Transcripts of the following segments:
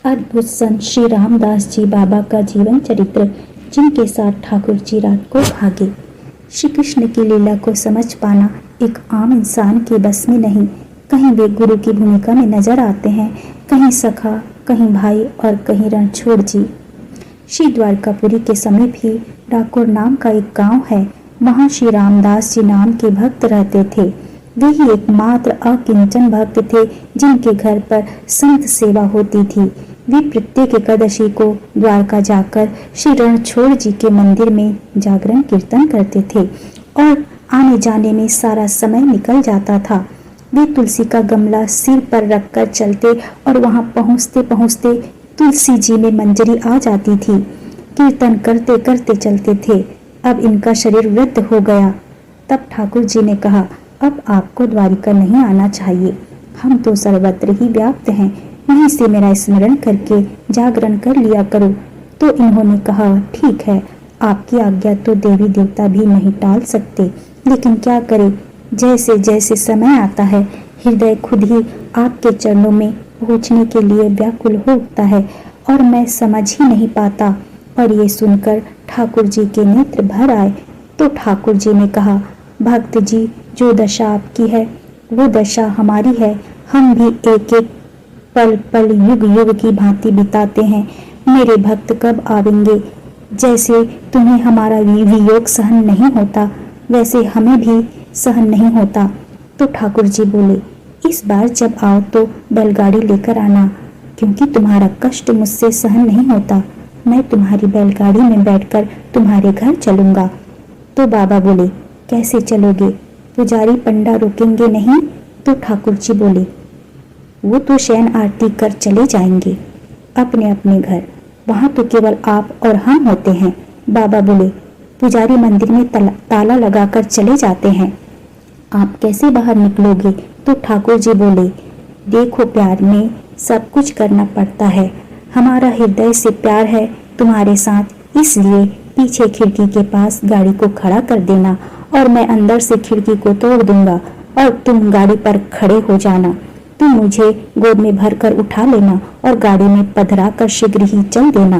अद्भुत संत श्री रामदास जी बाबा का जीवन चरित्र, जिनके साथ ठाकुर जी रात को भागे। श्री कृष्ण की लीला को समझ पाना एक आम इंसान के बस में नहीं। कहीं वे गुरु की भूमिका में नजर आते हैं, कहीं सखा, कहीं भाई और कहीं रणछोड़ जी। श्री द्वारकापुरी के समय भी डाकोर नाम का एक गांव है। वहां श्री रामदास जी नाम के भक्त रहते थे। वे ही एकमात्र अकिंचन भक्त थे जिनके घर पर संत सेवा होती थी। वे प्रत्येक एकादशी को द्वारका जाकर श्री रणछोड़ जी के मंदिर में जागरण कीर्तन करते थे और आने जाने में सारा समय निकल जाता था। वे तुलसी का गमला सिर पर रखकर चलते और वहां पहुंचते पहुंचते तुलसी जी में मंजरी आ जाती थी। कीर्तन करते करते चलते थे। अब इनका शरीर वृद्ध हो गया। तब ठाकुर जी ने कहा, अब आपको द्वारिका नहीं आना चाहिए। हम तो सर्वत्र ही व्याप्त हैं, वहीं से मेरा स्मरण करके जागरण कर लिया करो। तो इन्होंने कहा, ठीक है, आपकी आज्ञा तो देवी देवता भी नहीं टाल सकते, लेकिन क्या करें, जैसे जैसे समय आता है हृदय खुद ही आपके चरणों में पहुंचने के लिए व्याकुल हो उठता है और मैं समझ ही नहीं पाता। और ये सुनकर ठाकुर जी के नेत्र भर आए। तो ठाकुर जी ने कहा, भक्त जी, जो दशा आपकी है वो दशा हमारी है। हम भी एक एक पल पल युग युग की भांति बिताते हैं। मेरे भक्त कब आवेंगे? जैसे तुम्हें हमारा वियोग सहन नहीं होता, वैसे हमें भी सहन नहीं होता। तो ठाकुर जी बोले, इस बार जब आओ तो बैलगाड़ी लेकर आना, क्योंकि तुम्हारा कष्ट मुझसे सहन नहीं होता। मैं तुम्हारी बैलगाड़ी में बैठकर तुम्हारे घर चलूंगा। तो बाबा बोले, कैसे चलोगे? पुजारी पंडा रोकेंगे नहीं? तो ठाकुर जी बोले, वो तो शयन आरती कर चले जाएंगे अपने अपने घर, वहां तो केवल आप और हम होते हैं। बाबा बोले, पुजारी मंदिर में ताला लगाकर चले जाते हैं, आप कैसे बाहर निकलोगे? तो ठाकुर जी बोले, देखो, प्यार में सब कुछ करना पड़ता है। हमारा हृदय से प्यार है तुम्हारे साथ, इसलिए पीछे खिड़की के पास गाड़ी को खड़ा कर देना और मैं अंदर से खिड़की को तोड़ दूंगा और तुम गाड़ी पर खड़े हो जाना। तुम मुझे गोद में भरकर उठा लेना और गाड़ी में पधरा कर शीघ्र ही चल देना।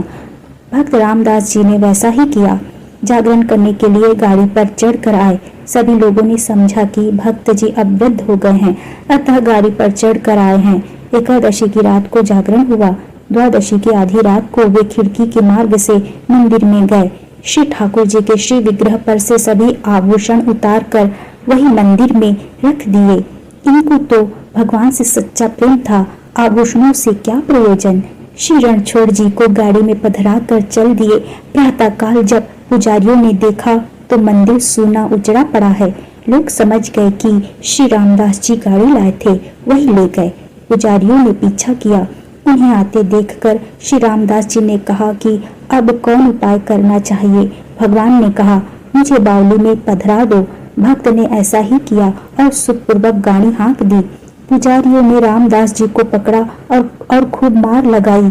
भक्त रामदास जी ने वैसा ही किया। जागरण करने के लिए गाड़ी पर चढ़कर आए। सभी लोगों ने समझा कि भक्त जी अब वृद्ध हो गए हैं, अतः गाड़ी पर चढ़कर आए हैं। एकादशी की रात को जागरण हुआ। द्वादशी की आधी रात को वे खिड़की के मार्ग से मंदिर में गए। श्री ठाकुर जी के श्री विग्रह पर से सभी आभूषण उतार कर वही मंदिर में रख दिए। इनको तो भगवान से सच्चा प्रेम था, आभूषणों से क्या प्रयोजन। श्री रणछोड़ जी को गाड़ी में पधरा कर चल दिए। प्रातः काल जब पुजारियों ने देखा तो मंदिर सूना उजड़ा पड़ा है। लोग समझ गए कि श्री रामदास जी गाड़ी लाए थे, वही ले गए। पुजारियों ने पीछा किया। उन्हें आते देखकर श्री रामदास जी ने कहा कि अब कौन उपाय करना चाहिए। भगवान ने कहा, मुझे बावली में पधरा दो। भक्त ने ऐसा ही किया और सुखपूर्वक गाड़ी हाँक दी। पुजारियों ने रामदास जी को पकड़ा और खूब मार लगाई।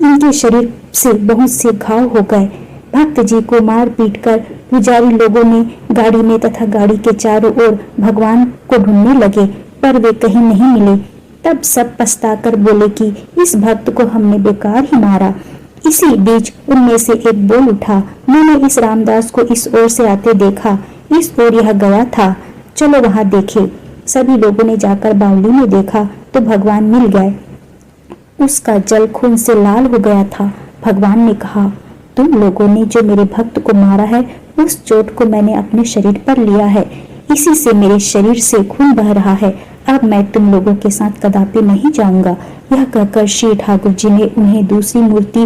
इनके शरीर से बहुत से घाव हो गए। भक्त जी को मार पीट कर पुजारी लोगों ने गाड़ी में तथा गाड़ी के चारों ओर भगवान को ढूंढने लगे, पर वे कहीं नहीं मिले। तब सब पछताकर बोले कि इस भक्त को हमने बेकार ही मारा। इसी बीच उनमें से एक बोल उठा, मैंने इस रामदास को इस ओर से आते देखा, इस ओर यह गया था, चलो वहां देखे। सभी लोगों ने जाकर बावली में देखा तो भगवान मिल गए। उसका जल खून से लाल हो गया था। भगवान ने कहा, तुम लोगों ने जो मेरे भक्त को मारा है, उस चोट को मैंने अपने शरीर पर लिया है, इसी से मेरे शरीर से खून बह रहा है। अब मैं तुम लोगों के साथ कदापि नहीं जाऊंगा। यह कहकर श्री ठाकुर जी ने उन्हें दूसरी मूर्ति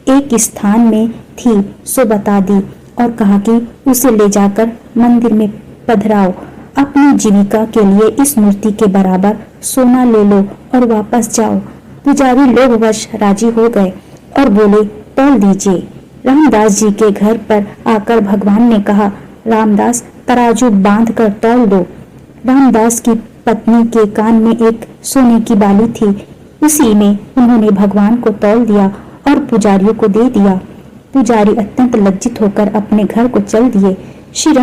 एक स्थान में थी सो बता दी और कहा कि उसे ले जाकर मंदिर में पधराओ। अपनी जीविका के लिए इस मूर्ति के बराबर सोना ले लो और वापस जाओ। पुजारी लोभवश राजी हो गए और बोले, तौल दीजिए। रामदास जी के घर पर आकर भगवान ने कहा, रामदास, तराजू बांध कर तौल दो। रामदास की पत्नी के कान में एक सोने की बाली थी, उसी में उन्होंने भगवान को तौल दिया और पुजारियों को दे दिया। पुजारी अत्यंत लज्जित होकर अपने घर को चल दिए। श्री